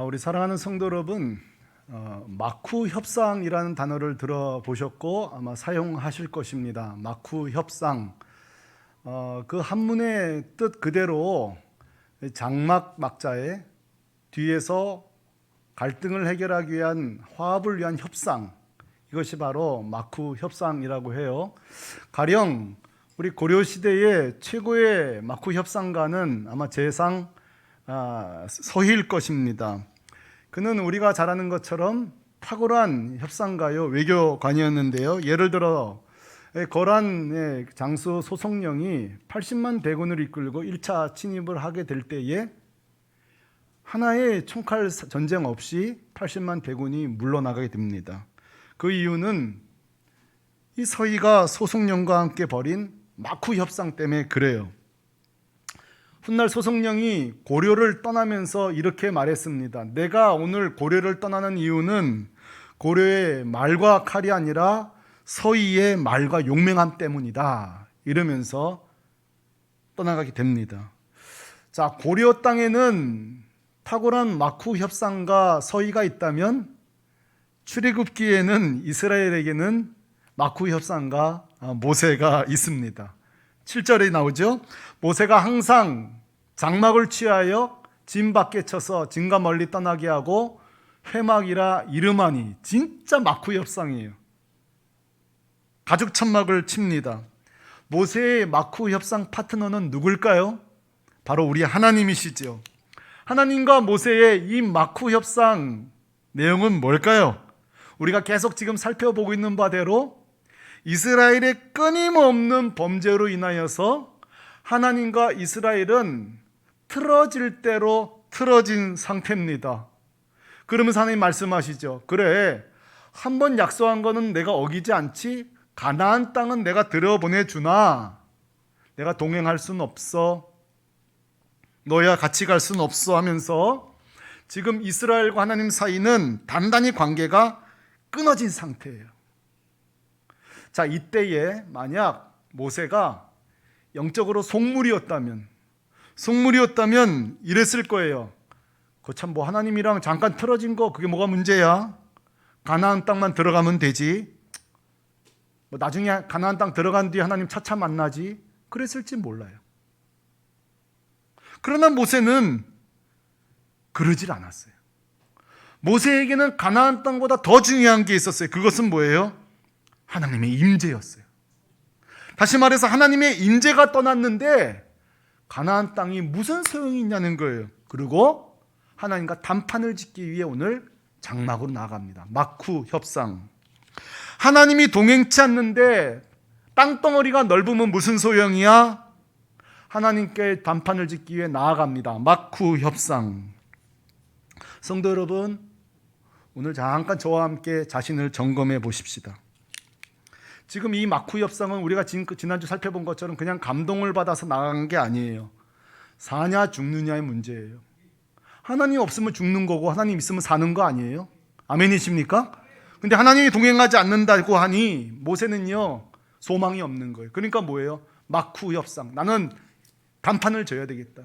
우리 사랑하는 성도 여러분, 마쿠 협상이라는 단어를 들어보셨고 아마 사용하실 것입니다. 마쿠 협상. 그 한문의 뜻 그대로 장막 막자에 뒤에서 갈등을 해결하기 위한 화합을 위한 협상, 이것이 바로 마쿠 협상이라고 해요. 가령 우리 고려 시대의 최고의 마쿠 협상가는 아마 재상 서희일 것입니다. 그는 우리가 잘 아는 것처럼 탁월한 협상가요, 외교관이었는데요. 예를 들어 거란의 장수 소송령이 80만 대군을 이끌고 1차 침입을 하게 될 때에 하나의 총칼 전쟁 없이 80만 대군이 물러나가게 됩니다. 그 이유는 이 서희가 소송령과 함께 벌인 마쿠 협상 때문에 그래요. 훗날 소송령이 고려를 떠나면서 이렇게 말했습니다. 내가 오늘 고려를 떠나는 이유는 고려의 말과 칼이 아니라 서희의 말과 용맹함 때문이다, 이러면서 떠나가게 됩니다. 자, 고려 땅에는 탁월한 마쿠 협상가 서희가 있다면 출애굽기에는 이스라엘에게는 마쿠 협상가 모세가 있습니다. 7절에 나오죠. 모세가 항상 장막을 취하여 진 밖에 쳐서 진과 멀리 떠나게 하고 회막이라 이름하니, 진짜 마쿠 협상이에요. 가죽 천막을 칩니다. 모세의 마쿠 협상 파트너는 누굴까요? 바로 우리 하나님이시죠. 하나님과 모세의 이 마쿠 협상 내용은 뭘까요? 우리가 계속 지금 살펴보고 있는 바대로 이스라엘의 끊임없는 범죄로 인하여서 하나님과 이스라엘은 틀어질 대로 틀어진 상태입니다. 그러면서 하나님 말씀하시죠. 그래, 한번 약속한 거는 내가 어기지 않지? 가나안 땅은 내가 들여보내주나? 내가 동행할 수는 없어. 너야 같이 갈 수는 없어 하면서 지금 이스라엘과 하나님 사이는 단단히 관계가 끊어진 상태예요. 자, 이때에 만약 모세가 영적으로 속물이었다면 이랬을 거예요. 그 참 뭐 하나님이랑 잠깐 틀어진 거 그게 뭐가 문제야? 가나안 땅만 들어가면 되지. 뭐 나중에 가나안 땅 들어간 뒤에 하나님 차차 만나지. 그랬을지 몰라요. 그러나 모세는 그러질 않았어요. 모세에게는 가나안 땅보다 더 중요한 게 있었어요. 그것은 뭐예요? 하나님의 임재였어요. 다시 말해서 하나님의 임재가 떠났는데 가나안 땅이 무슨 소용이 있냐는 거예요. 그리고 하나님과 단판을 짓기 위해 오늘 장막으로 나아갑니다. 마쿠 협상. 하나님이 동행치 않는데 땅덩어리가 넓으면 무슨 소용이야? 하나님께 단판을 짓기 위해 나아갑니다. 마쿠 협상. 성도 여러분, 오늘 잠깐 저와 함께 자신을 점검해 보십시다. 지금 이 마쿠 협상은 우리가 지난주 살펴본 것처럼 그냥 감동을 받아서 나간 게 아니에요. 사냐 죽느냐의 문제예요. 하나님 없으면 죽는 거고 하나님 있으면 사는 거 아니에요? 아멘이십니까? 근데 하나님이 동행하지 않는다고 하니 모세는요, 소망이 없는 거예요. 그러니까 뭐예요? 마쿠 협상. 나는 단판을 져야 되겠다.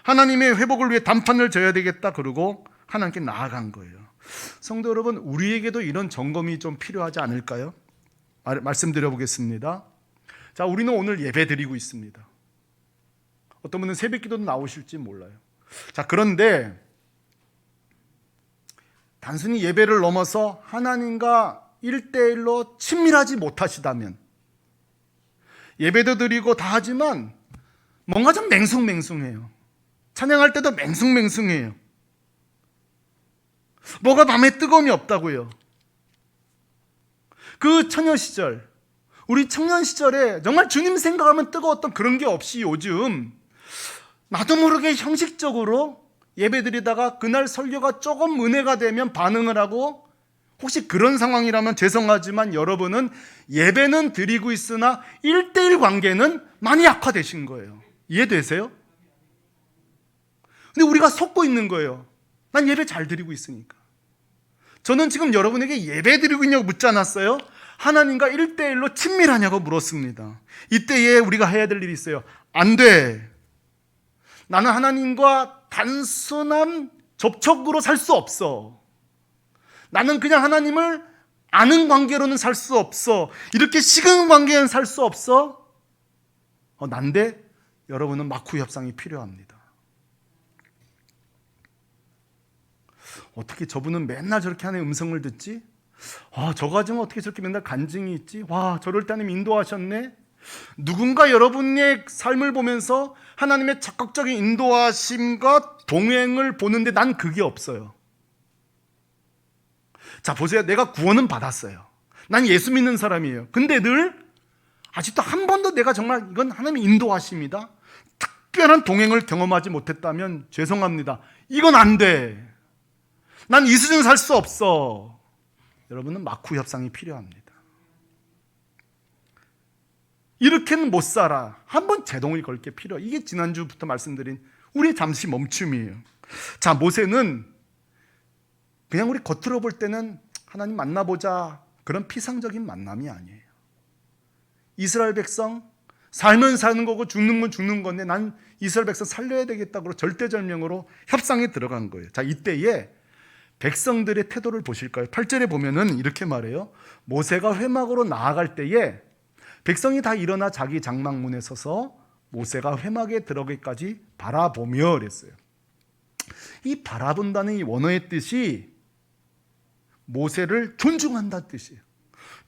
하나님의 회복을 위해 단판을 져야 되겠다. 그러고 하나님께 나아간 거예요. 성도 여러분, 우리에게도 이런 점검이 좀 필요하지 않을까요? 말씀드려 보겠습니다. 자, 우리는 오늘 예배 드리고 있습니다. 어떤 분은 새벽 기도도 나오실지 몰라요. 자, 그런데 단순히 예배를 넘어서 하나님과 1대1로 친밀하지 못하시다면, 예배도 드리고 다 하지만 뭔가 좀 맹숭맹숭해요. 찬양할 때도 맹숭맹숭해요. 뭐가 마음에 뜨거움이 없다고요. 그 처녀 시절, 우리 청년 시절에 정말 주님 생각하면 뜨거웠던 그런 게 없이 요즘 나도 모르게 형식적으로 예배 드리다가 그날 설교가 조금 은혜가 되면 반응을 하고, 혹시 그런 상황이라면 죄송하지만 여러분은 예배는 드리고 있으나 1대1 관계는 많이 약화되신 거예요. 이해되세요? 근데 우리가 속고 있는 거예요. 난 예배 잘 드리고 있으니까. 저는 지금 여러분에게 예배 드리고 있냐고 묻지 않았어요. 하나님과 1대1로 친밀하냐고 물었습니다. 이때에 우리가 해야 될 일이 있어요. 안 돼. 나는 하나님과 단순한 접촉으로 살 수 없어. 나는 그냥 하나님을 아는 관계로는 살 수 없어. 이렇게 식은 관계는 살 수 없어. 난데 여러분은 마쿠 협상이 필요합니다. 어떻게 저분은 맨날 저렇게 하나님의 음성을 듣지? 저 가정은 어떻게 저렇게 맨날 간증이 있지? 저럴 때 하나님 인도하셨네? 누군가 여러분의 삶을 보면서 하나님의 적극적인 인도하심과 동행을 보는데 난 그게 없어요. 자, 보세요. 내가 구원은 받았어요. 난 예수 믿는 사람이에요. 근데 늘 아직도 한 번도 내가 정말 이건 하나님의 인도하심이다, 특별한 동행을 경험하지 못했다면 죄송합니다. 이건 안 돼. 난 이 수준 살 수 없어. 여러분은 마쿠 협상이 필요합니다. 이렇게는 못 살아. 한번 제동을 걸 게 필요해. 이게 지난주부터 말씀드린 우리의 잠시 멈춤이에요. 자, 모세는 그냥 우리 겉으로 볼 때는 하나님 만나보자, 그런 피상적인 만남이 아니에요. 이스라엘 백성 살면 사는 거고 죽는 건 죽는 건데 난 이스라엘 백성 살려야 되겠다고 절대절명으로 협상에 들어간 거예요. 자, 이때에 백성들의 태도를 보실까요? 8절에 보면은 이렇게 말해요. 모세가 회막으로 나아갈 때에 백성이 다 일어나 자기 장막문에 서서 모세가 회막에 들어가기까지 바라보며 그랬어요. 이 바라본다는 이 원어의 뜻이 모세를 존중한다는 뜻이에요.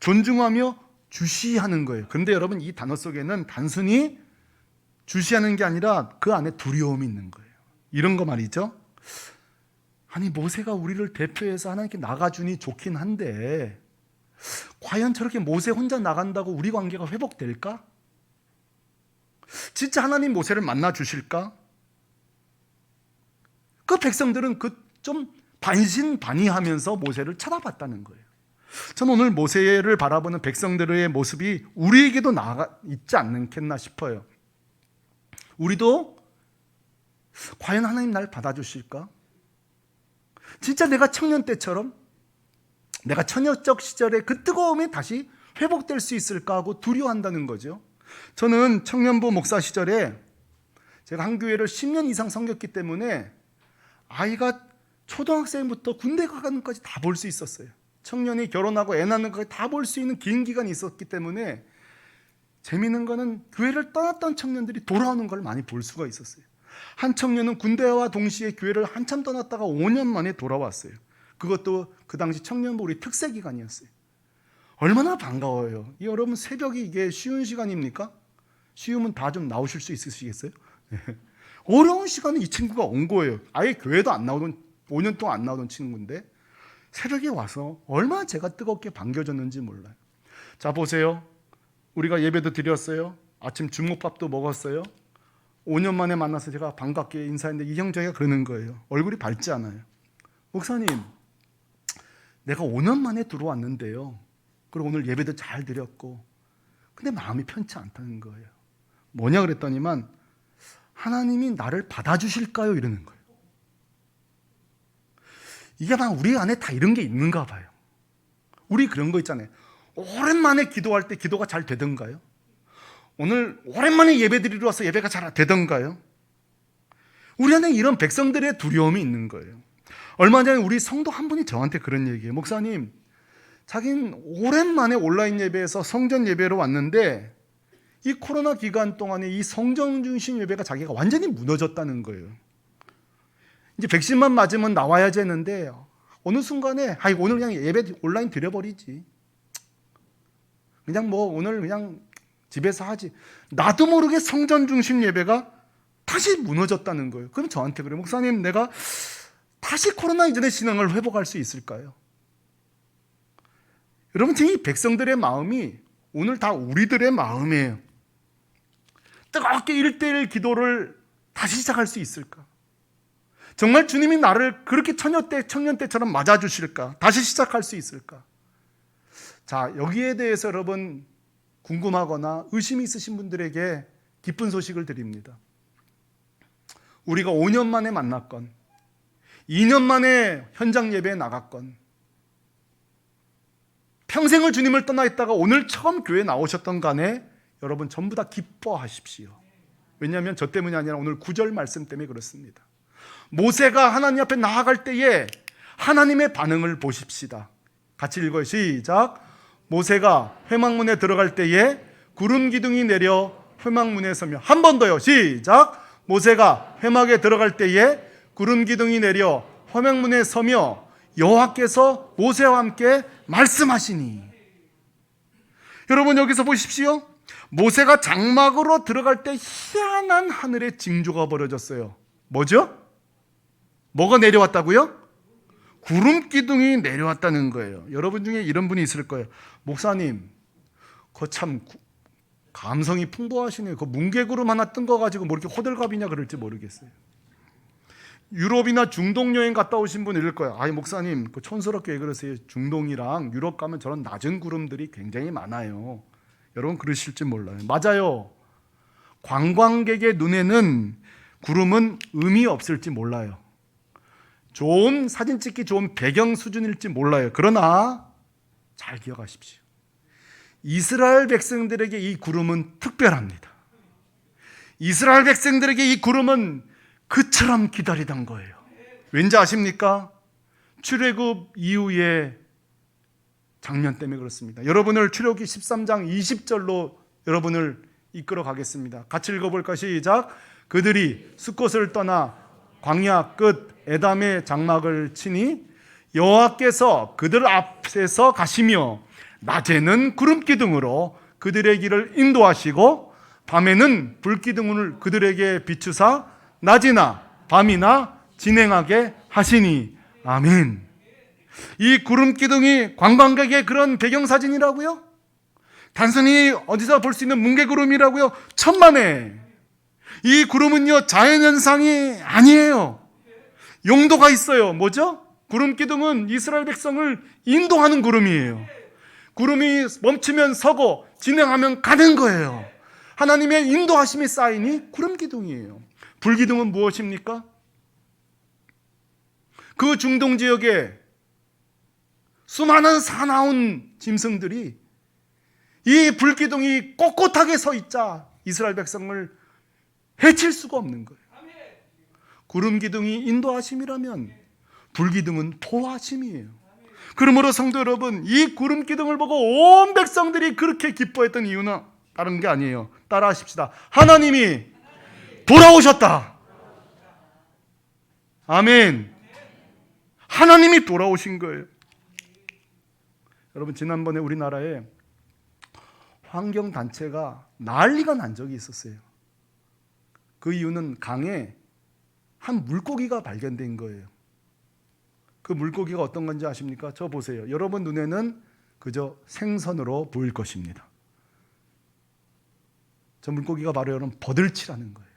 존중하며 주시하는 거예요. 그런데 여러분, 이 단어 속에는 단순히 주시하는 게 아니라 그 안에 두려움이 있는 거예요. 이런 거 말이죠. 아니, 모세가 우리를 대표해서 하나님께 나가주니 좋긴 한데 과연 저렇게 모세 혼자 나간다고 우리 관계가 회복될까? 진짜 하나님 모세를 만나 주실까? 그 백성들은 좀 반신반의하면서 모세를 쳐다봤다는 거예요. 저는 오늘 모세를 바라보는 백성들의 모습이 우리에게도 있지 않겠나 싶어요. 우리도 과연 하나님 날 받아주실까? 진짜 내가 청년 때처럼 내가 처녀적 시절의 그 뜨거움이 다시 회복될 수 있을까 하고 두려워한다는 거죠. 저는 청년부 목사 시절에 제가 한 교회를 10년 이상 섬겼기 때문에 아이가 초등학생부터 군대 가는 것까지 다 볼 수 있었어요. 청년이 결혼하고 애 낳는 것까지 다 볼 수 있는 긴 기간이 있었기 때문에 재미있는 거는 교회를 떠났던 청년들이 돌아오는 걸 많이 볼 수가 있었어요. 한 청년은 군대와 동시에 교회를 한참 떠났다가 5년 만에 돌아왔어요. 그것도 그 당시 청년부 우리 특세 기간이었어요. 얼마나 반가워요. 여러분, 새벽이 이게 쉬운 시간입니까? 쉬우면 다 좀 나오실 수 있으시겠어요? 어려운 시간에 이 친구가 온 거예요. 아예 교회도 안 나오던, 5년 동안 안 나오던 친구인데 새벽에 와서 얼마나 제가 뜨겁게 반겨줬는지 몰라요. 자, 보세요. 우리가 예배도 드렸어요. 아침 주먹밥도 먹었어요. 5년 만에 만나서 제가 반갑게 인사했는데 이 형제가 그러는 거예요. 얼굴이 밝지 않아요. 목사님, 내가 5년 만에 들어왔는데요. 그리고 오늘 예배도 잘 드렸고 근데 마음이 편치 않다는 거예요. 뭐냐 그랬더니만 하나님이 나를 받아주실까요? 이러는 거예요. 이게 막 우리 안에 다 이런 게 있는가 봐요. 우리 그런 거 있잖아요. 오랜만에 기도할 때 기도가 잘 되던가요? 오늘 오랜만에 예배 드리러 와서 예배가 잘 되던가요? 우리 안에 이런 백성들의 두려움이 있는 거예요. 얼마 전에 우리 성도 한 분이 저한테 그런 얘기예요. 목사님, 자기는 오랜만에 온라인 예배에서 성전 예배로 왔는데 이 코로나 기간 동안에 이 성전 중심 예배가 자기가 완전히 무너졌다는 거예요. 이제 백신만 맞으면 나와야지 했는데 어느 순간에 오늘 그냥 예배 온라인 드려버리지. 그냥 오늘 그냥 집에서 하지. 나도 모르게 성전 중심 예배가 다시 무너졌다는 거예요. 그럼 저한테 그래요. 목사님, 내가 다시 코로나 이전의 신앙을 회복할 수 있을까요? 여러분, 지금 이 백성들의 마음이 오늘 다 우리들의 마음이에요. 뜨겁게 1:1 기도를 다시 시작할 수 있을까? 정말 주님이 나를 그렇게 청년 때처럼 맞아주실까? 다시 시작할 수 있을까? 자, 여기에 대해서 여러분 궁금하거나 의심이 있으신 분들에게 기쁜 소식을 드립니다. 우리가 5년 만에 만났건 2년 만에 현장 예배에 나갔건 평생을 주님을 떠나 있다가 오늘 처음 교회에 나오셨던 간에 여러분 전부 다 기뻐하십시오. 왜냐하면 저 때문이 아니라 오늘 9절 말씀 때문에 그렇습니다. 모세가 하나님 앞에 나아갈 때에 하나님의 반응을 보십시다. 같이 읽어요. 시작. 모세가 회막문에 들어갈 때에 구름 기둥이 내려 회막문에 서며. 한 번 더요. 시작. 모세가 회막에 들어갈 때에 구름 기둥이 내려 회막문에 서며 여호와께서 모세와 함께 말씀하시니. 여러분 여기서 보십시오. 모세가 장막으로 들어갈 때 희한한 하늘의 징조가 벌어졌어요. 뭐죠? 뭐가 내려왔다고요? 구름 기둥이 내려왔다는 거예요. 여러분 중에 이런 분이 있을 거예요. 목사님, 그거 참 감성이 풍부하시네요. 그 뭉게구름 하나 뜬 거 가지고 뭐 이렇게 호들갑이냐 그럴지 모르겠어요. 유럽이나 중동 여행 갔다 오신 분 이럴 거예요. 아이 목사님, 그 촌스럽게 왜 그러세요? 중동이랑 유럽 가면 저런 낮은 구름들이 굉장히 많아요. 여러분 그러실지 몰라요. 맞아요. 관광객의 눈에는 구름은 의미 없을지 몰라요. 좋은 사진 찍기 좋은 배경 수준일지 몰라요. 그러나 잘 기억하십시오. 이스라엘 백성들에게 이 구름은 특별합니다. 이스라엘 백성들에게 이 구름은 그처럼 기다리던 거예요. 왠지 아십니까? 출애굽 이후의 장면 때문에 그렇습니다. 여러분을 출애굽기 13장 20절로 여러분을 이끌어 가겠습니다. 같이 읽어볼까? 시작. 그들이 숫곳을 떠나 광야 끝 에담의 장막을 치니 여호와께서 그들 앞에서 가시며 낮에는 구름 기둥으로 그들의 길을 인도하시고 밤에는 불 기둥을 그들에게 비추사 낮이나 밤이나 진행하게 하시니. 아멘. 이 구름 기둥이 관광객의 그런 배경사진이라고요? 단순히 어디서 볼 수 있는 뭉게구름이라고요? 천만에. 이 구름은요 자연현상이 아니에요. 용도가 있어요. 뭐죠? 구름 기둥은 이스라엘 백성을 인도하는 구름이에요. 구름이 멈추면 서고 진행하면 가는 거예요. 하나님의 인도하심이 쌓이니 구름 기둥이에요. 불 기둥은 무엇입니까? 그 중동 지역에 수많은 사나운 짐승들이 이 불기둥이 꼿꼿하게 서 있자 이스라엘 백성을 해칠 수가 없는 거예요. 구름 기둥이 인도하심이라면 불 기둥은 보호하심이에요. 그러므로 성도 여러분, 이 구름 기둥을 보고 온 백성들이 그렇게 기뻐했던 이유는 다른 게 아니에요. 따라하십시다. 하나님이 돌아오셨다. 아멘. 하나님이 돌아오신 거예요. 여러분 지난번에 우리나라에 환경단체가 난리가 난 적이 있었어요. 그 이유는 강에 한 물고기가 발견된 거예요. 그 물고기가 어떤 건지 아십니까? 저 보세요. 여러분 눈에는 그저 생선으로 보일 것입니다. 저 물고기가 바로 여러분 버들치라는 거예요.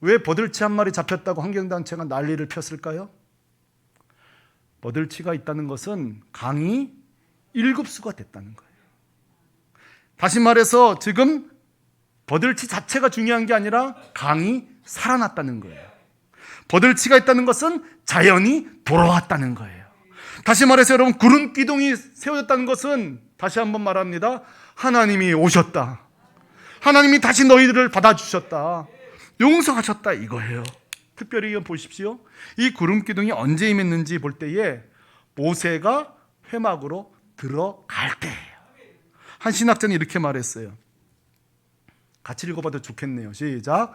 왜 버들치 한 마리 잡혔다고 환경단체가 난리를 폈을까요? 버들치가 있다는 것은 강이 7수가 됐다는 거예요. 다시 말해서 지금 버들치 자체가 중요한 게 아니라 강이 살아났다는 거예요. 버들치가 있다는 것은 자연이 돌아왔다는 거예요. 다시 말해서 여러분 구름 기둥이 세워졌다는 것은 다시 한번 말합니다. 하나님이 오셨다. 하나님이 다시 너희들을 받아주셨다. 용서하셨다 이거예요. 특별히 보십시오. 이 구름 기둥이 언제 임했는지 볼 때에 모세가 회막으로 들어갈 때예요. 한 신학자는 이렇게 말했어요. 같이 읽어봐도 좋겠네요. 시작.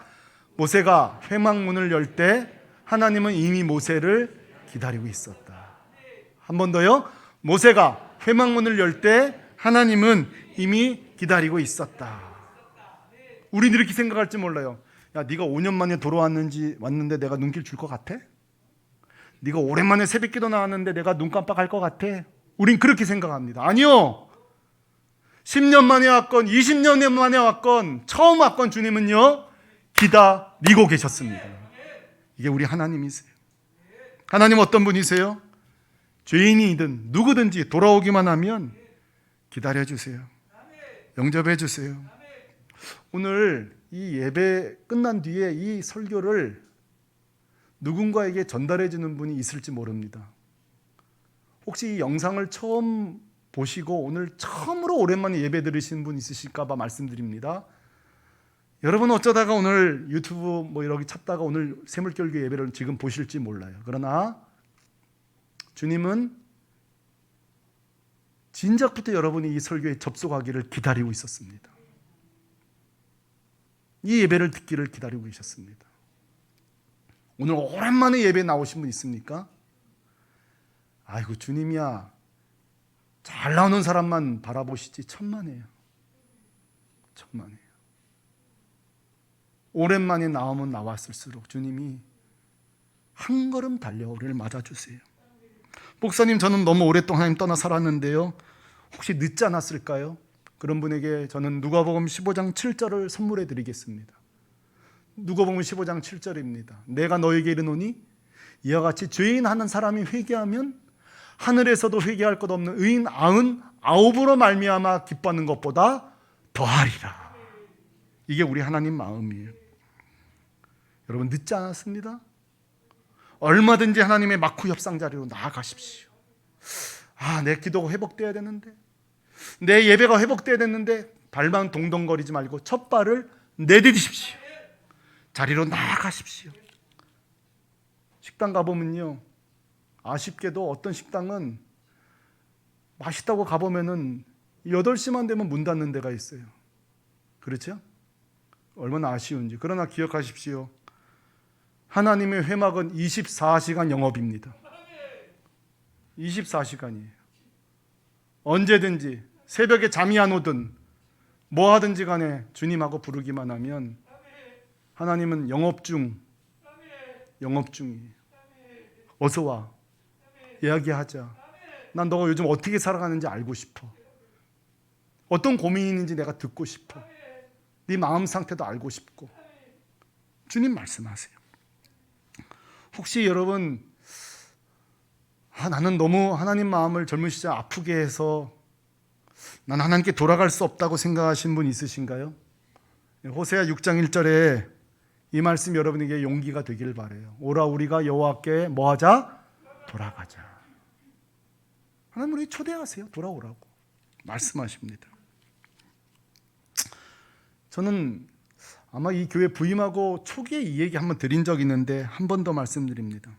모세가 회막문을 열 때 하나님은 이미 모세를 기다리고 있었다. 한 번 더요. 모세가 회막문을 열 때 하나님은 이미 기다리고 있었다. 우린 이렇게 생각할지 몰라요. 야, 네가 5년 만에 왔는데 내가 눈길 줄 것 같아? 네가 오랜만에 새벽기도 나왔는데 내가 눈 깜빡할 것 같아? 우린 그렇게 생각합니다. 아니요. 10년 만에 왔건 20년 만에 왔건 처음 왔건 주님은요 기다리고 계셨습니다. 이게 우리 하나님이세요. 하나님 어떤 분이세요? 죄인이든 누구든지 돌아오기만 하면 기다려주세요. 영접해주세요. 오늘 이 예배 끝난 뒤에 이 설교를 누군가에게 전달해주는 분이 있을지 모릅니다. 혹시 이 영상을 처음 보시고 오늘 처음으로 오랜만에 예배 들으시는 분 있으실까 봐 말씀드립니다. 여러분 어쩌다가 오늘 유튜브 뭐 이렇게 찾다가 오늘 새물결교 예배를 지금 보실지 몰라요. 그러나 주님은 진작부터 여러분이 이 설교에 접속하기를 기다리고 있었습니다. 이 예배를 듣기를 기다리고 계셨습니다. 오늘 오랜만에 예배 나오신 분 있습니까? 아이고 주님이야, 잘 나오는 사람만 바라보시지. 천만에요. 천만에요. 오랜만에 나오면 나왔을수록 주님이 한 걸음 달려 우리를 맞아주세요. 목사님, 저는 너무 오랫동안 하나님 떠나 살았는데요, 혹시 늦지 않았을까요? 그런 분에게 저는 누가복음 15장 7절을 선물해 드리겠습니다. 누가복음 15장 7절입니다. 내가 너에게 이르노니 이와 같이 죄인 하는 사람이 회개하면 하늘에서도 회개할 것 없는 의인 99으로 말미암아 기뻐하는 것보다 더하리라. 이게 우리 하나님 마음이에요. 여러분 늦지 않았습니다. 얼마든지 하나님의 마쿠 협상 자리로 나아가십시오. 내 기도가 회복돼야 되는데, 내 예배가 회복돼야 되는데 발만 동동거리지 말고 첫 발을 내디디십시오. 자리로 나아가십시오. 식당 가보면요, 아쉽게도 어떤 식당은 맛있다고 가보면은 8시만 되면 문 닫는 데가 있어요. 그렇죠? 얼마나 아쉬운지. 그러나 기억하십시오. 하나님의 회막은 24시간 영업입니다. 24시간이에요. 언제든지 새벽에 잠이 안 오든 뭐 하든지 간에 주님하고 부르기만 하면 하나님은 영업 중이에요. 어서 와. 이야기하자. 난 너가 요즘 어떻게 살아가는지 알고 싶어. 어떤 고민이 있는지 내가 듣고 싶어. 네 마음 상태도 알고 싶고. 주님 말씀하세요. 혹시 여러분, 나는 너무 하나님 마음을 젊은 시절 아프게 해서 난 하나님께 돌아갈 수 없다고 생각하신 분 있으신가요? 호세아 6장 1절에 이 말씀 여러분에게 용기가 되길 바라요. 오라 우리가 여호와께 뭐하자? 돌아가자. 하나님 우리 초대하세요. 돌아오라고 말씀하십니다. 저는 아마 이 교회 부임하고 초기에 이 얘기 한번 드린 적이 있는데 한 번 더 말씀드립니다.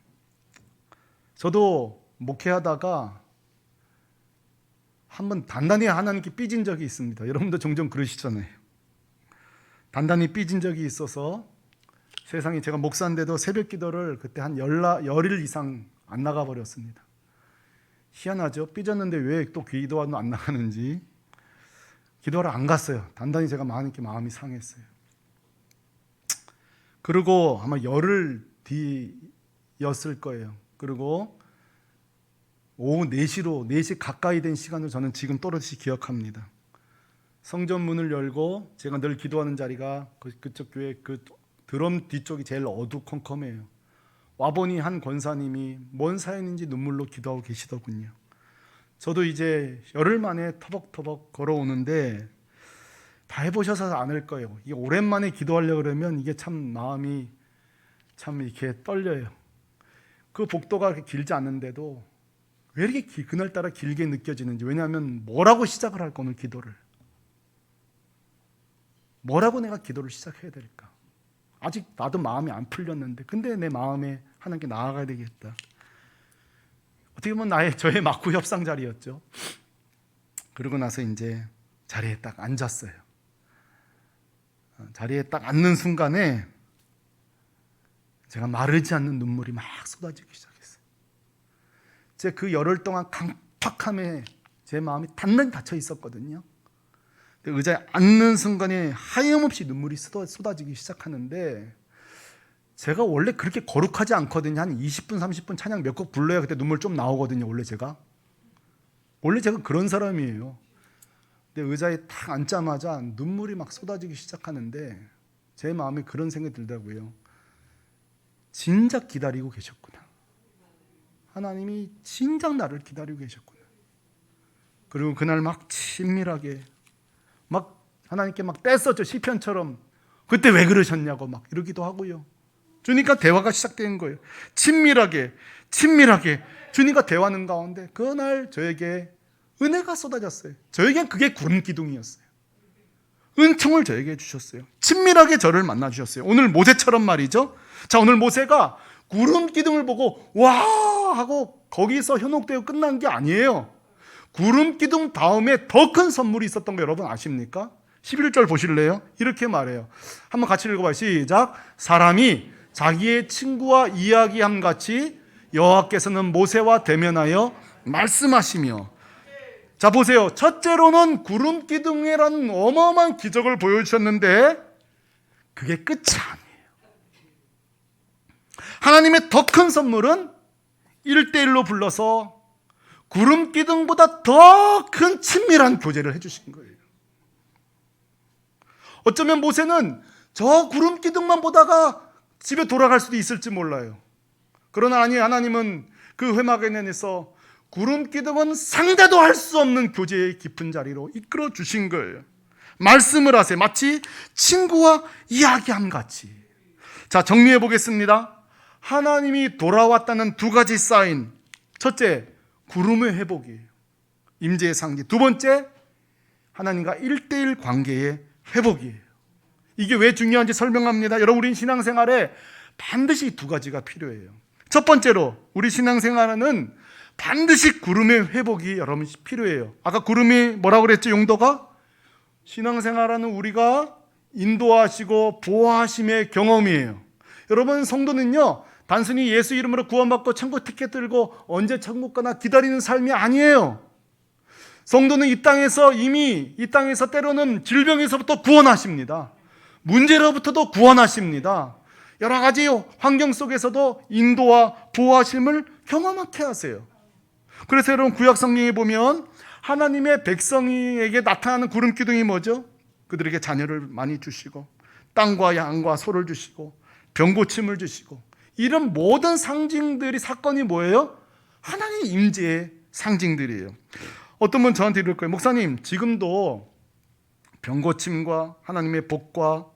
저도 목회하다가 한번 단단히 하나님께 삐진 적이 있습니다. 여러분도 종종 그러시잖아요. 단단히 삐진 적이 있어서 세상에, 제가 목사인데도 새벽 기도를 그때 한 열일 이상 안 나가버렸습니다. 희한하죠? 삐졌는데 왜 또 기도하러 안 나가는지. 기도하러 안 갔어요. 단단히 제가 하나님께 마음이 상했어요. 그리고 아마 열흘 뒤였을 거예요. 그리고 오후 4시 가까이 된 시간을 저는 지금 또렷이 기억합니다. 성전 문을 열고 제가 늘 기도하는 자리가 그쪽 교회 그 드럼 뒤쪽이 제일 어두컴컴해요. 와보니 한 권사님이 뭔 사연인지 눈물로 기도하고 계시더군요. 저도 이제 열흘 만에 터벅터벅 걸어오는데 다 해보셔서 않을 거예요. 이게 오랜만에 기도하려고 그러면 이게 참 마음이 참 이렇게 떨려요. 그 복도가 그렇게 길지 않는데도 왜 이렇게 그날따라 길게 느껴지는지. 왜냐하면 뭐라고 시작을 할까, 오늘 기도를. 뭐라고 내가 기도를 시작해야 될까. 아직 나도 마음이 안 풀렸는데 근데 내 마음에 하나님께 나아가야 되겠다. 어떻게 보면 저의 마쿠 협상 자리였죠. 그러고 나서 이제 자리에 딱 앉았어요. 자리에 딱 앉는 순간에 제가 마르지 않는 눈물이 막 쏟아지기 시작했어요. 제 그 열흘 동안 강팍함에 제 마음이 단단히 닫혀 있었거든요. 의자에 앉는 순간에 하염없이 눈물이 쏟아지기 시작하는데, 제가 원래 그렇게 거룩하지 않거든요. 한 20분 30분 찬양 몇 곡 불러야 그때 눈물 좀 나오거든요. 원래 제가 그런 사람이에요. 근데 의자에 딱 앉자마자 눈물이 막 쏟아지기 시작하는데 제 마음에 그런 생각이 들더라고요. 진작 기다리고 계셨구나. 하나님이 진작 나를 기다리고 계셨구나. 그리고 그날 막 친밀하게 막 하나님께 막 떼었죠. 시편처럼. 그때 왜 그러셨냐고 막 이러기도 하고요. 주님과 대화가 시작된 거예요. 친밀하게 주님과 대화하는 가운데 그날 저에게 은혜가 쏟아졌어요. 저에겐 그게 구름 기둥이었어요. 은총을 저에게 주셨어요. 친밀하게 저를 만나 주셨어요. 오늘 모세처럼 말이죠. 자, 오늘 모세가 구름 기둥을 보고 와 하고 거기서 현혹되고 끝난 게 아니에요. 구름 기둥 다음에 더 큰 선물이 있었던 거 여러분 아십니까? 11절 보실래요? 이렇게 말해요. 한번 같이 읽어봐요. 시작. 사람이 자기의 친구와 이야기함 같이 여호와께서는 모세와 대면하여 말씀하시며. 자, 보세요. 첫째로는 구름 기둥이라는 어마어마한 기적을 보여주셨는데 그게 끝이 아니에요. 하나님의 더 큰 선물은 1대1로 불러서 구름 기둥보다 더 큰 친밀한 교제를 해주신 거예요. 어쩌면 모세는 저 구름 기둥만 보다가 집에 돌아갈 수도 있을지 몰라요. 그러나 아니, 하나님은 그 회막에서 구름 기둥은 상대도 할 수 없는 교제의 깊은 자리로 이끌어 주신 거예요. 말씀을 하세요. 마치 친구와 이야기함 같이. 자, 정리해 보겠습니다. 하나님이 돌아왔다는 두 가지 사인. 첫째, 구름의 회복이에요. 임재의 상징. 두 번째, 하나님과 1대1 관계의 회복이에요. 이게 왜 중요한지 설명합니다. 여러분, 우리 신앙생활에 반드시 두 가지가 필요해요. 첫 번째로 우리 신앙생활은 반드시 구름의 회복이 여러분 필요해요. 아까 구름이 뭐라고 그랬죠? 용도가? 신앙생활하는 우리가 인도하시고 보호하심의 경험이에요. 여러분, 성도는요 단순히 예수 이름으로 구원받고 천국 티켓 들고 언제 천국 가나 기다리는 삶이 아니에요. 성도는 이 땅에서 이미 이 땅에서 때로는 질병에서부터 구원하십니다. 문제로부터도 구원하십니다. 여러 가지 환경 속에서도 인도와 보호하심을 경험하게 하세요. 그래서 여러분, 구약 성경에 보면 하나님의 백성에게 나타나는 구름 기둥이 뭐죠? 그들에게 자녀를 많이 주시고 땅과 양과 소를 주시고 병고침을 주시고, 이런 모든 상징들이, 사건이 뭐예요? 하나님의 임재의 상징들이에요. 어떤 분 저한테 이럴 거예요. 목사님, 지금도 병고침과 하나님의 복과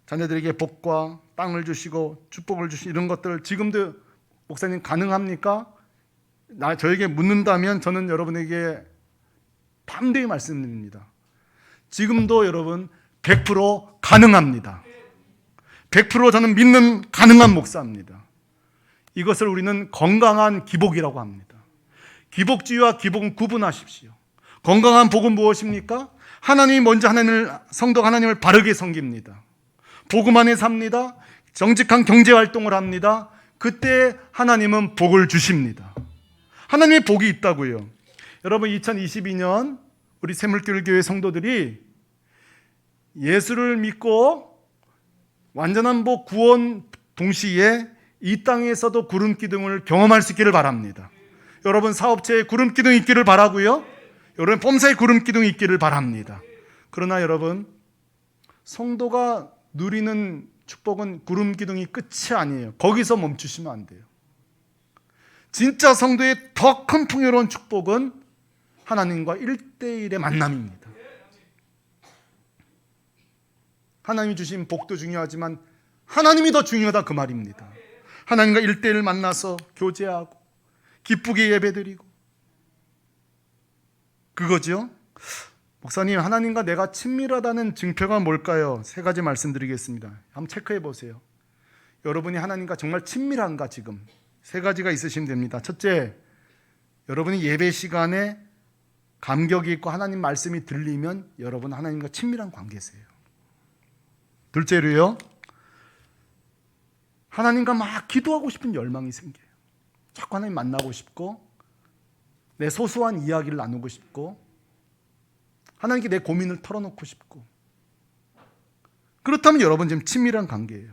자녀들에게 복과 땅을 주시고 축복을 주시고 이런 것들 지금도 목사님 가능합니까? 저에게 묻는다면 저는 여러분에게 담대히 말씀드립니다. 지금도 여러분 100% 가능합니다. 100% 저는 믿는 가능한 목사입니다. 이것을 우리는 건강한 기복이라고 합니다. 기복주의와 기복은 구분하십시오. 건강한 복은 무엇입니까? 하나님이 먼저 성도가 하나님을 바르게 섬깁니다. 복음 안에 삽니다. 정직한 경제활동을 합니다. 그때 하나님은 복을 주십니다. 하나님의 복이 있다고요. 여러분, 2022년 우리 샘물교회 성도들이 예수를 믿고 완전한 복, 구원 동시에 이 땅에서도 구름 기둥을 경험할 수 있기를 바랍니다. 여러분, 사업체에 구름 기둥이 있기를 바라고요. 여러분, 폼사에 구름 기둥이 있기를 바랍니다. 그러나 여러분, 성도가 누리는 축복은 구름 기둥이 끝이 아니에요. 거기서 멈추시면 안 돼요. 진짜 성도의 더 큰 풍요로운 축복은 하나님과 1대1의 만남입니다. 하나님이 주신 복도 중요하지만 하나님이 더 중요하다, 그 말입니다. 하나님과 1대1 만나서 교제하고 기쁘게 예배드리고, 그거죠. 목사님, 하나님과 내가 친밀하다는 증표가 뭘까요? 세 가지 말씀드리겠습니다. 한번 체크해 보세요. 여러분이 하나님과 정말 친밀한가? 지금 세 가지가 있으시면 됩니다. 첫째, 여러분이 예배 시간에 감격이 있고 하나님 말씀이 들리면 여러분 하나님과 친밀한 관계세요. 둘째로요, 하나님과 막 기도하고 싶은 열망이 생겨요. 자꾸 하나님 만나고 싶고 내 소소한 이야기를 나누고 싶고 하나님께 내 고민을 털어놓고 싶고, 그렇다면 여러분 지금 친밀한 관계예요.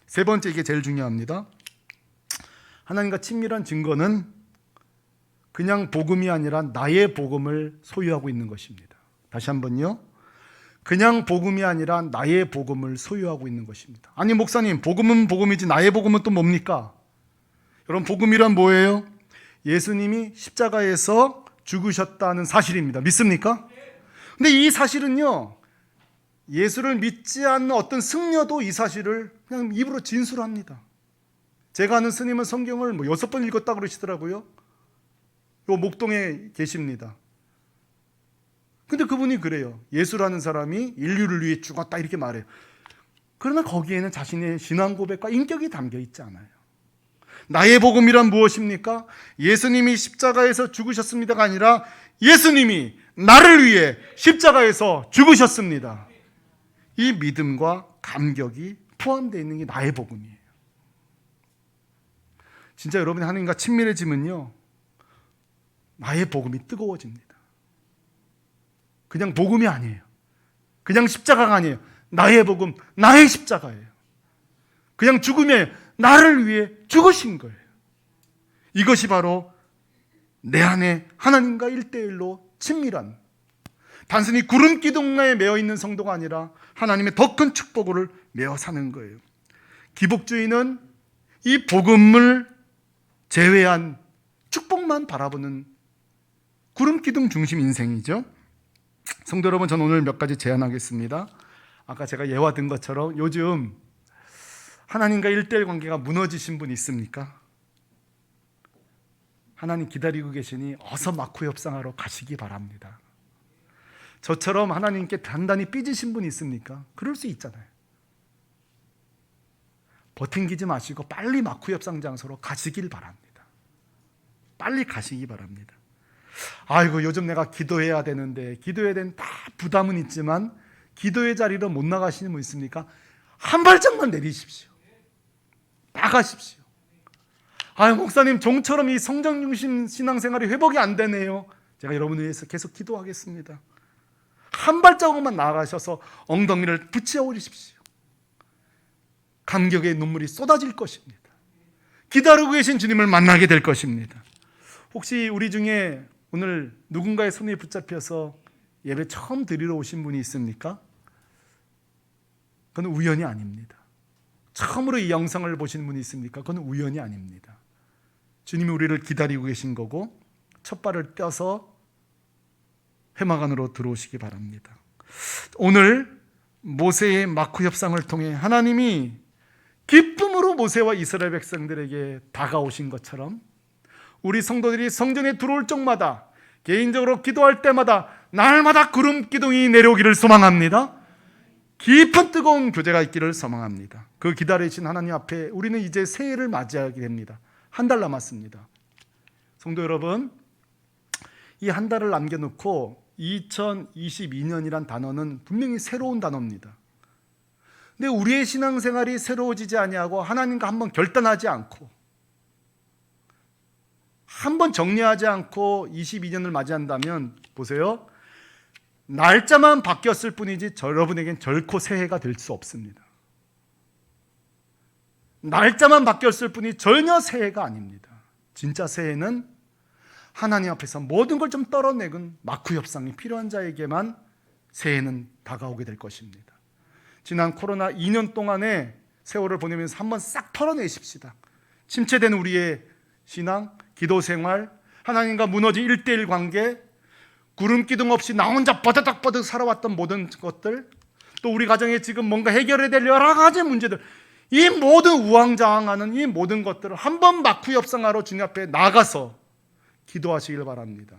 세 번째, 이게 제일 중요합니다. 하나님과 친밀한 증거는 그냥 복음이 아니라 나의 복음을 소유하고 있는 것입니다. 다시 한번요. 그냥 복음이 아니라 나의 복음을 소유하고 있는 것입니다. 아니, 목사님, 복음은 복음이지 나의 복음은 또 뭡니까? 여러분, 복음이란 뭐예요? 예수님이 십자가에서 죽으셨다는 사실입니다. 믿습니까? 근데 이 사실은요, 예수를 믿지 않는 어떤 승려도 이 사실을 그냥 입으로 진술합니다. 제가 아는 스님은 성경을 6번 읽었다고 그러시더라고요. 요 목동에 계십니다. 근데 그분이 그래요. 예수라는 사람이 인류를 위해 죽었다 이렇게 말해요. 그러나 거기에는 자신의 신앙 고백과 인격이 담겨 있지 않아요. 나의 복음이란 무엇입니까? 예수님이 십자가에서 죽으셨습니다가 아니라 예수님이 나를 위해 십자가에서 죽으셨습니다. 이 믿음과 감격이 포함되어 있는 게 나의 복음이에요. 진짜 여러분이 하나님과 친밀해지면요, 나의 복음이 뜨거워집니다. 그냥 복음이 아니에요. 그냥 십자가가 아니에요. 나의 복음, 나의 십자가예요. 그냥 죽음에 나를 위해 죽으신 거예요. 이것이 바로 내 안에 하나님과 1대1로 친밀한, 단순히 구름 기둥에 매어 있는 성도가 아니라 하나님의 더 큰 축복을 매어 사는 거예요. 기복주의는 이 복음을 제외한 축복만 바라보는 구름 기둥 중심 인생이죠. 성도 여러분, 저는 오늘 몇 가지 제안하겠습니다. 아까 제가 예화든 것처럼 요즘 하나님과 1대1 관계가 무너지신 분 있습니까? 하나님 기다리고 계시니 어서 마쿠 협상하러 가시기 바랍니다. 저처럼 하나님께 단단히 삐지신 분 있습니까? 그럴 수 있잖아요. 버팅기지 마시고 빨리 마쿠 협상 장소로 가시길 바랍니다. 빨리 가시기 바랍니다. 아이고, 요즘 내가 기도해야 되는데, 기도해야 되는 다 부담은 있지만 기도의 자리로 못 나가시는 분 있습니까? 한 발짝만 내리십시오. 나가십시오. 아유, 목사님, 종처럼 이 성장 중심 신앙생활이 회복이 안 되네요. 제가 여러분을 위해서 계속 기도하겠습니다. 한 발자국만 나아가셔서 엉덩이를 붙여 올리십시오. 감격의 눈물이 쏟아질 것입니다. 기다리고 계신 주님을 만나게 될 것입니다. 혹시 우리 중에 오늘 누군가의 손에 붙잡혀서 예배 처음 드리러 오신 분이 있습니까? 그건 우연이 아닙니다. 처음으로 이 영상을 보시는 분이 있습니까? 그건 우연이 아닙니다. 주님이 우리를 기다리고 계신 거고 첫 발을 떼어서 회막 안으로 들어오시기 바랍니다. 오늘 모세의 마쿠 협상을 통해 하나님이 기쁨으로 모세와 이스라엘 백성들에게 다가오신 것처럼 우리 성도들이 성전에 들어올 적마다 개인적으로 기도할 때마다 날마다 구름 기둥이 내려오기를 소망합니다. 깊은 뜨거운 교제가 있기를 소망합니다. 그 기다리신 하나님 앞에 우리는 이제 새해를 맞이하게 됩니다. 한 달 남았습니다. 성도 여러분, 이 한 달을 남겨놓고 2022년이란 단어는 분명히 새로운 단어입니다. 근데 우리의 신앙생활이 새로워지지 아니하고 하나님과 한번 결단하지 않고 한번 정리하지 않고 22년을 맞이한다면 보세요, 날짜만 바뀌었을 뿐이지 여러분에겐 결코 새해가 될 수 없습니다. 날짜만 바뀌었을 뿐이 전혀 새해가 아닙니다. 진짜 새해는 하나님 앞에서 모든 걸 좀 떨어내건 마쿠 협상이 필요한 자에게만 새해는 다가오게 될 것입니다. 지난 코로나 2년 동안의 세월을 보내면서 한번 싹 털어내십시다. 침체된 우리의 신앙, 기도 생활, 하나님과 무너진 1대1 관계, 구름 기둥 없이 나 혼자 버덕버덕 살아왔던 모든 것들, 또 우리 가정에 지금 뭔가 해결해야 될 여러 가지 문제들, 이 모든 우왕좌왕하는 이 모든 것들을 한번 마쿠 협상하러 주님 앞에 나가서 기도하시길 바랍니다.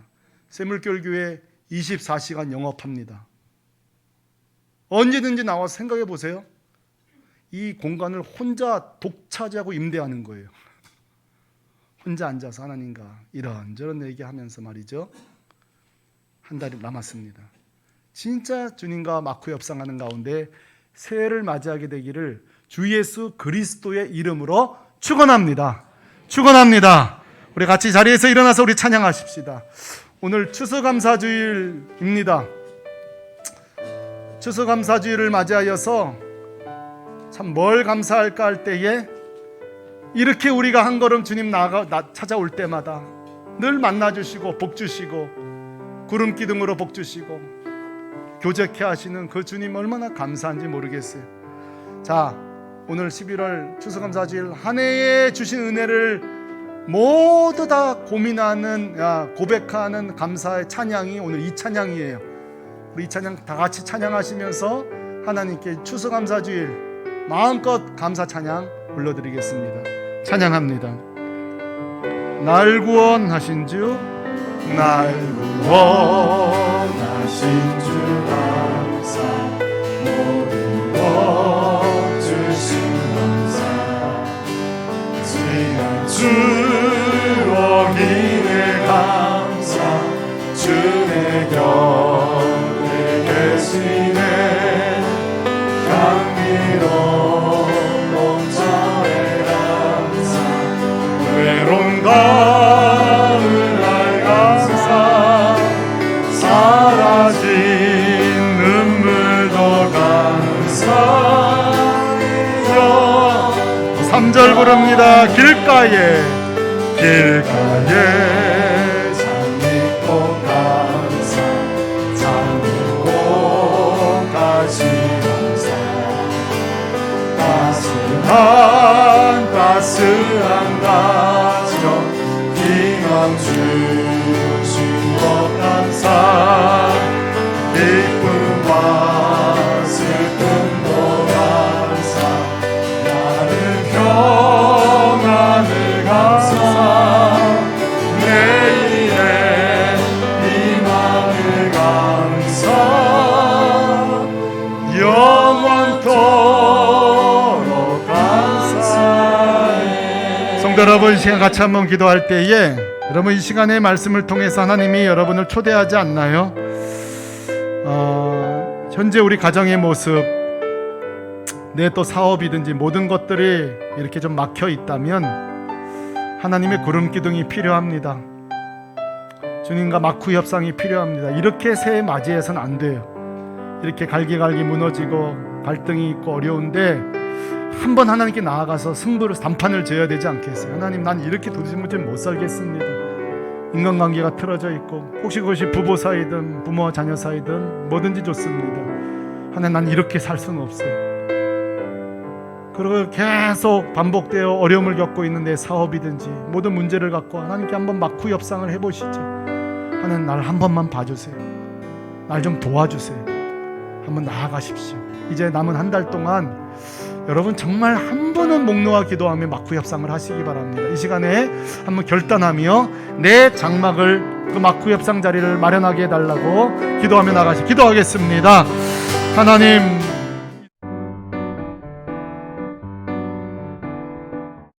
샘물교회 24시간 영업합니다. 언제든지 나와서 생각해 보세요. 이 공간을 혼자 독차지하고 임대하는 거예요. 혼자 앉아서 하나님과 이런저런 얘기하면서 말이죠. 한 달이 남았습니다. 진짜 주님과 마쿠 협상하는 가운데 새해를 맞이하게 되기를 주 예수 그리스도의 이름으로 축원합니다. 축원합니다. 우리 같이 자리에서 일어나서 우리 찬양하십시다. 오늘 추수감사주일입니다. 추수감사주일을 맞이하여서 참 뭘 감사할까 할 때에 이렇게 우리가 한 걸음 주님 찾아올 때마다 늘 만나주시고 복주시고 구름 기둥으로 복주시고 교제케 하시는 그 주님 얼마나 감사한지 모르겠어요. 자, 오늘 11월 추수감사주일 한 해에 주신 은혜를 모두 다 고민하는, 고백하는 감사의 찬양이 오늘 이 찬양이에요. 우리 이 찬양 다 같이 찬양하시면서 하나님께 추수감사주일 마음껏 감사 찬양 불러드리겠습니다. 찬양합니다. 날 구원하신 주, 날 구원하신 하신 주 감사 모든 것 주신 감사 귀한 주와 기대 감사 주의 곁에 계시네 향기로운 몸전에 감사 외로운 가을날 감사 사라진 눈물도 감사여 3절 부릅니다. 길가에 장미꽃 감사 장미꽃까지 감사 따스한 가정 희망 주신 것 감사 기쁨과 슬픔도 감사 나는 평안을 감사 내일의 희망을 감사 영원토록 감사해. 성도 여러분, 이 시간 같이 한번 기도할 때에 여러분 이 시간의 말씀을 통해서 하나님이 여러분을 초대하지 않나요? 현재 우리 가정의 모습, 내 또 사업이든지 모든 것들이 이렇게 좀 막혀 있다면 하나님의 구름기둥이 필요합니다. 주님과 마쿠 협상이 필요합니다. 이렇게 새해 맞이해서는 안 돼요. 이렇게 갈기갈기 무너지고 갈등이 있고 어려운데 한번 하나님께 나아가서 승부를 단판을 지어야 되지 않겠어요? 하나님, 난 이렇게 도저히 못 살겠습니다. 인간관계가 틀어져 있고 혹시 그것이 부부 사이든 부모와 자녀 사이든 뭐든지 좋습니다. 하나님, 난 이렇게 살 수는 없어요. 그리고 계속 반복되어 어려움을 겪고 있는 내 사업이든지 모든 문제를 갖고 하나님께 한번 마쿠 협상을 해보시죠. 하나님, 날 한 번만 봐주세요. 날 좀 도와주세요. 한번 나아가십시오. 이제 남은 한 달 동안 여러분 정말 한 번은 목 놓아 기도하며 마쿠 협상을 하시기 바랍니다. 이 시간에 한번 결단하며 내 장막을 그 마쿠 협상 자리를 마련하게 해달라고 기도하며 나가시. 기도하겠습니다. 하나님,